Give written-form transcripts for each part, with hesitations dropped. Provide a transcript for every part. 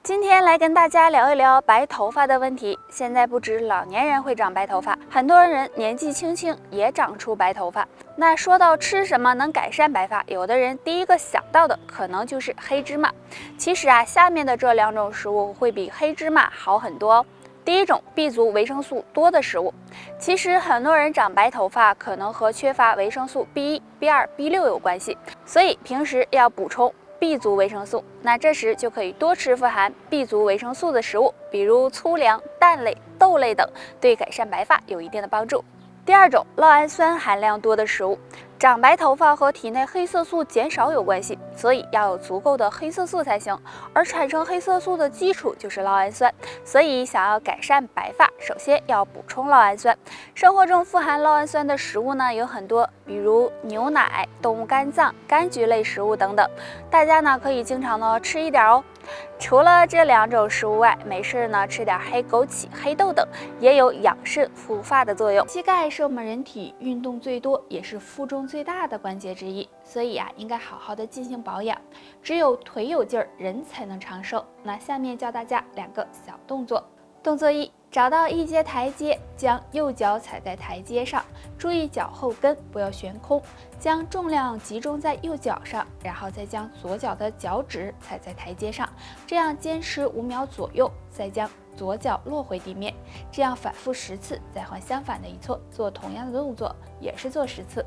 今天来跟大家聊一聊白头发的问题。现在不止老年人会长白头发，很多人年纪轻轻也长出白头发。那说到吃什么能改善白发，有的人第一个想到的可能就是黑芝麻。其实下面的这2种食物会比黑芝麻好很多哦。第一种 B 族维生素多的食物，其实很多人长白头发可能和缺乏维生素 B1、B2、B6有关系，所以平时要补充B 族维生素，那这时就可以多吃富含 B 族维生素的食物，比如粗粮、蛋类、豆类等，对改善白发有一定的帮助。第二种，酪氨酸含量多的食物，长白头发和体内黑色素减少有关系，所以要有足够的黑色素才行。而产生黑色素的基础就是酪氨酸，所以想要改善白发，首先要补充酪氨酸。生活中富含酪氨酸的食物呢有很多，比如牛奶、动物肝脏、柑橘类食物等等，大家呢可以经常的吃一点哦。除了这2种食物外，没事呢吃点黑枸杞、黑豆等，也有养肾护发的作用。膝盖是我们人体运动最多，也是负重最大的关节之一，所以应该好好的进行保养。只有腿有劲儿，人才能长寿。那下面教大家2个小动作。动作1，找到一阶台阶，将右脚踩在台阶上，注意脚后跟不要悬空，将重量集中在右脚上，然后再将左脚的脚趾踩在台阶上，这样坚持5秒左右，再将左脚落回地面，这样反复10次，再换相反的一侧做同样的动作，也是做10次。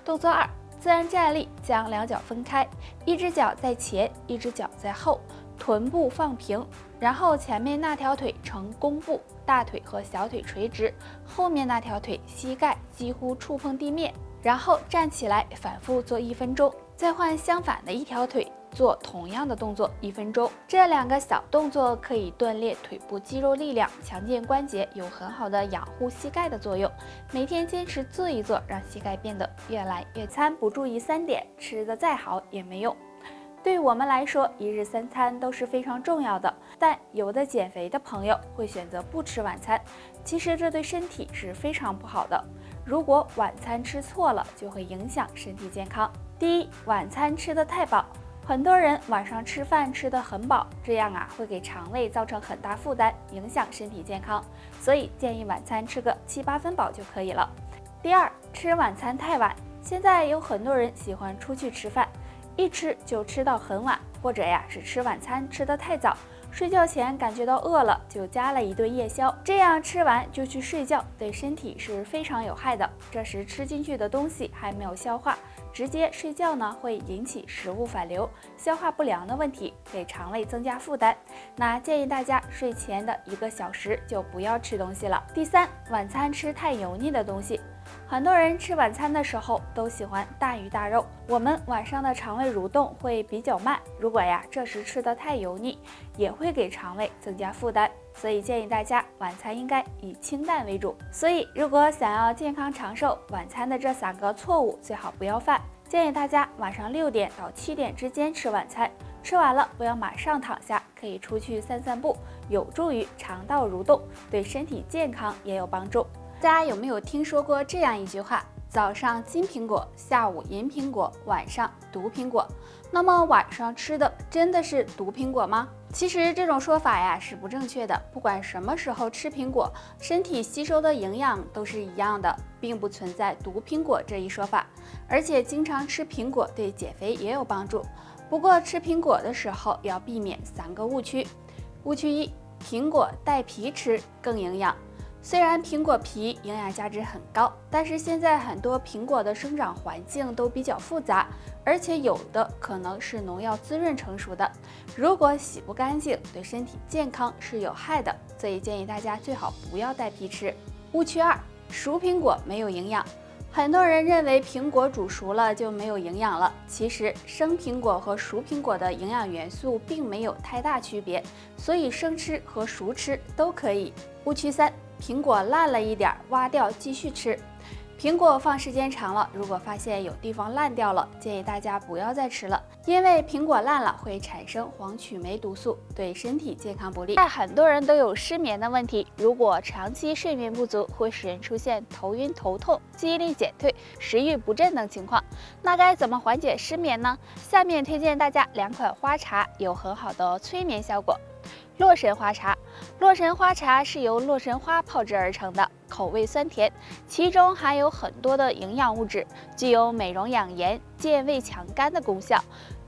动作2，自然站立，将2脚分开，一只脚在前，一只脚在后，臀部放平，然后前面那条腿呈弓步，大腿和小腿垂直，后面那条腿膝盖几乎触碰地面，然后站起来反复做1分钟，再换相反的一条腿做同样的动作1分钟。这2个小动作可以锻炼腿部肌肉力量，强健关节，有很好的养护膝盖的作用。每天坚持做一做，让膝盖变得越来越餐不注意3点，吃的再好也没用。对我们来说，1日3餐都是非常重要的，但有的减肥的朋友会选择不吃晚餐，其实这对身体是非常不好的。如果晚餐吃错了，就会影响身体健康。第一，晚餐吃得太饱，很多人晚上吃饭吃得很饱，这样会给肠胃造成很大负担，影响身体健康，所以建议晚餐吃个7、8分饱就可以了。第二，吃晚餐太晚，现在有很多人喜欢出去吃饭，一吃就吃到很晚，或者是吃晚餐吃得太早，睡觉前感觉到饿了就加了一顿夜宵，这样吃完就去睡觉，对身体是非常有害的。这时吃进去的东西还没有消化，直接睡觉呢会引起食物反流、消化不良的问题，给肠胃增加负担。那建议大家睡前的1个小时就不要吃东西了。第三，晚餐吃太油腻的东西。很多人吃晚餐的时候都喜欢大鱼大肉，我们晚上的肠胃蠕动会比较慢，如果这时吃的太油腻，也会给肠胃增加负担，所以建议大家晚餐应该以清淡为主。所以如果想要健康长寿，晚餐的这3个错误最好不要犯。建议大家晚上6点到7点之间吃晚餐，吃完了不要马上躺下，可以出去散散步，有助于肠道蠕动，对身体健康也有帮助。大家有没有听说过这样一句话，早上金苹果，下午银苹果，晚上毒苹果？那么晚上吃的真的是毒苹果吗？其实这种说法是不正确的，不管什么时候吃苹果，身体吸收的营养都是一样的，并不存在毒苹果这一说法。而且经常吃苹果对减肥也有帮助，不过吃苹果的时候要避免3个误区。误区1，苹果带皮吃更营养。虽然苹果皮营养价值很高，但是现在很多苹果的生长环境都比较复杂，而且有的可能是农药滋润成熟的，如果洗不干净，对身体健康是有害的，所以建议大家最好不要带皮吃。误区2，熟苹果没有营养。很多人认为苹果煮熟了就没有营养了，其实生苹果和熟苹果的营养元素并没有太大区别，所以生吃和熟吃都可以。误区3，苹果烂了一点，挖掉继续吃。苹果放时间长了，如果发现有地方烂掉了，建议大家不要再吃了，因为苹果烂了会产生黄曲霉毒素，对身体健康不利。但很多人都有失眠的问题，如果长期睡眠不足，会使人出现头晕、头痛、记忆力减退、食欲不振等情况。那该怎么缓解失眠呢？下面推荐大家2款花茶，有很好的催眠效果。洛神花茶，洛神花茶是由洛神花泡制而成的，口味酸甜，其中含有很多的营养物质，具有美容养颜、健胃强肝的功效。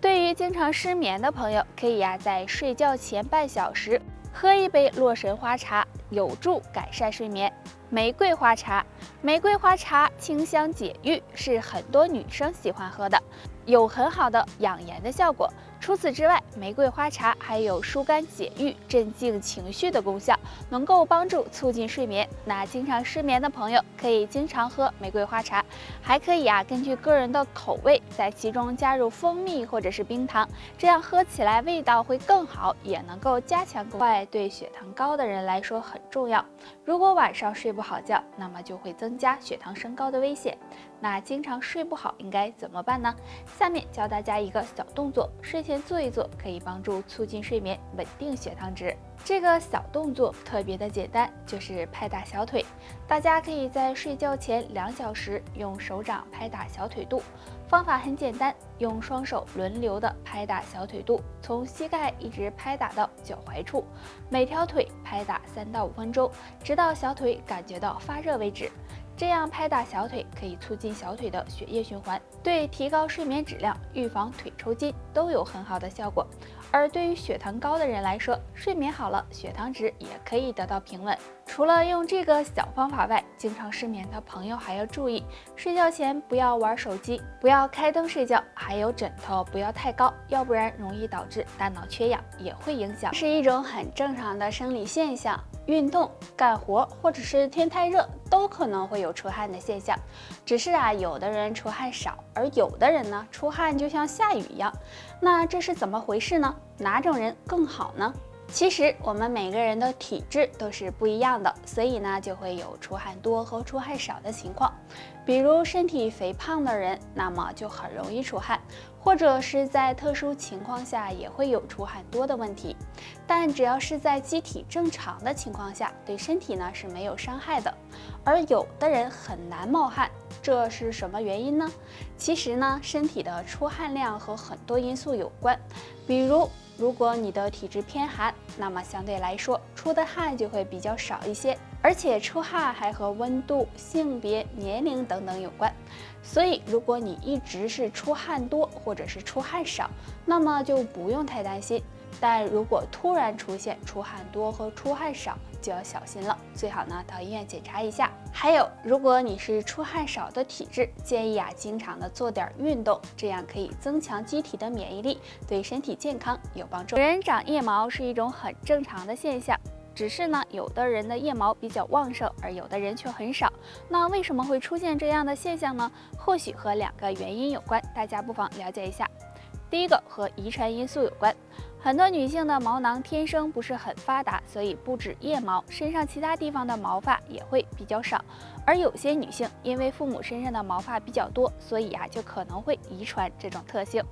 对于经常失眠的朋友，可以在睡觉前半小时喝一杯洛神花茶，有助改善睡眠。玫瑰花茶，玫瑰花茶清香解郁，是很多女生喜欢喝的，有很好的养颜的效果。除此之外，玫瑰花茶还有疏肝解郁、镇静情绪的功效，能够帮助促进睡眠。那经常失眠的朋友可以经常喝玫瑰花茶，还可以根据个人的口味，在其中加入蜂蜜或者是冰糖，这样喝起来味道会更好，也能够加强功效。对血糖高的人来说很重要，如果晚上睡不好觉，那么就会增加血糖升高的危险。那经常睡不好应该怎么办呢？下面教大家一个小动作，睡前做一做，可以帮助促进睡眠，稳定血糖值。这个小动作特别的简单，就是拍打小腿。大家可以在睡觉前2小时用手掌拍打小腿肚，方法很简单，用双手轮流的拍打小腿肚，从膝盖一直拍打到脚踝处，每条腿拍打3到5分钟，直到小腿感觉到发热为止。这样拍打小腿可以促进小腿的血液循环，对提高睡眠质量、预防腿抽筋都有很好的效果。而对于血糖高的人来说，睡眠好了，血糖值也可以得到平稳。除了用这个小方法外，经常失眠的朋友还要注意，睡觉前不要玩手机，不要开灯睡觉，还有枕头不要太高，要不然容易导致大脑缺氧，也会影响。是一种很正常的生理现象。运动、干活或者是天太热，都可能会有出汗的现象。只是有的人出汗少，而有的人呢，出汗就像下雨一样。那这是怎么回事呢？哪种人更好呢？其实我们每个人的体质都是不一样的，所以呢就会有出汗多和出汗少的情况。比如身体肥胖的人，那么就很容易出汗，或者是在特殊情况下也会有出汗多的问题。但只要是在机体正常的情况下，对身体呢是没有伤害的。而有的人很难冒汗，这是什么原因呢？其实呢，身体的出汗量和很多因素有关，比如果你的体质偏寒，那么相对来说出的汗就会比较少一些，而且出汗还和温度、性别、年龄等等有关。所以如果你一直是出汗多或者是出汗少，那么就不用太担心。但如果突然出现出汗多和出汗少，就要小心了，最好呢到医院检查一下。还有，如果你是出汗少的体质，建议经常的做点运动，这样可以增强机体的免疫力，对身体健康有帮助。人长腋毛是一种很正常的现象，只是呢，有的人的腋毛比较旺盛，而有的人却很少。那为什么会出现这样的现象呢？或许和2个原因有关，大家不妨了解一下。第一个和遗传因素有关，很多女性的毛囊天生不是很发达，所以不止腋毛，身上其他地方的毛发也会比较少。而有些女性因为父母身上的毛发比较多，所以就可能会遗传这种特性。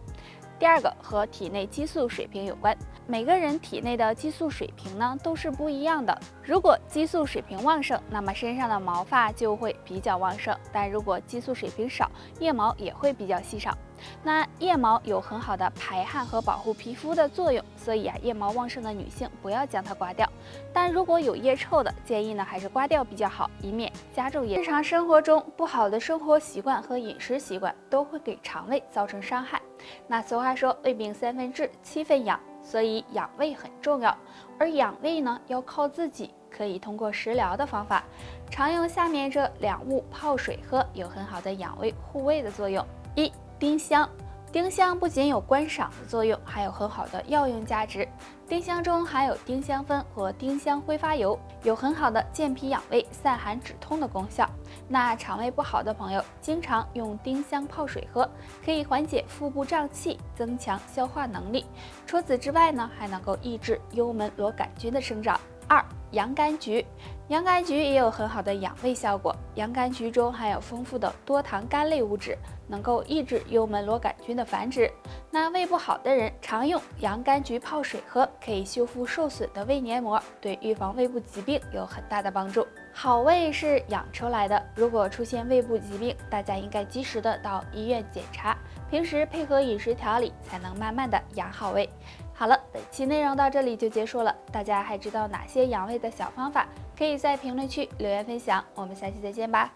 第二个和体内激素水平有关，每个人体内的激素水平呢都是不一样的。如果激素水平旺盛，那么身上的毛发就会比较旺盛；但如果激素水平少，腋毛也会比较稀少。那腋毛有很好的排汗和保护皮肤的作用，所以腋毛旺盛的女性不要将它刮掉。但如果有腋臭的，建议呢还是刮掉比较好，以免加重腋。日常生活中不好的生活习惯和饮食习惯都会给肠胃造成伤害。那俗话说胃病3分治7分养，所以养胃很重要。而养胃呢要靠自己，可以通过食疗的方法，常用下面这2物泡水喝，有很好的养胃护胃的作用。1. 丁香。丁香不仅有观赏的作用，还有很好的药用价值。丁香中含有丁香酚和丁香挥发油，有很好的健脾养胃、散寒止痛的功效。那肠胃不好的朋友，经常用丁香泡水喝，可以缓解腹部胀气，增强消化能力。除此之外呢，还能够抑制幽门螺杆菌的生长。2. 洋甘菊。洋甘菊也有很好的养胃效果，洋甘菊中含有丰富的多糖苷类物质，能够抑制幽门螺杆菌的繁殖。那胃不好的人常用洋甘菊泡水喝，可以修复受损的胃黏膜，对预防胃部疾病有很大的帮助。好胃是养出来的，如果出现胃部疾病，大家应该及时的到医院检查，平时配合饮食调理，才能慢慢的养好胃。好了，本期内容到这里就结束了，大家还知道哪些养胃的小方法？可以在评论区留言分享，我们下期再见吧。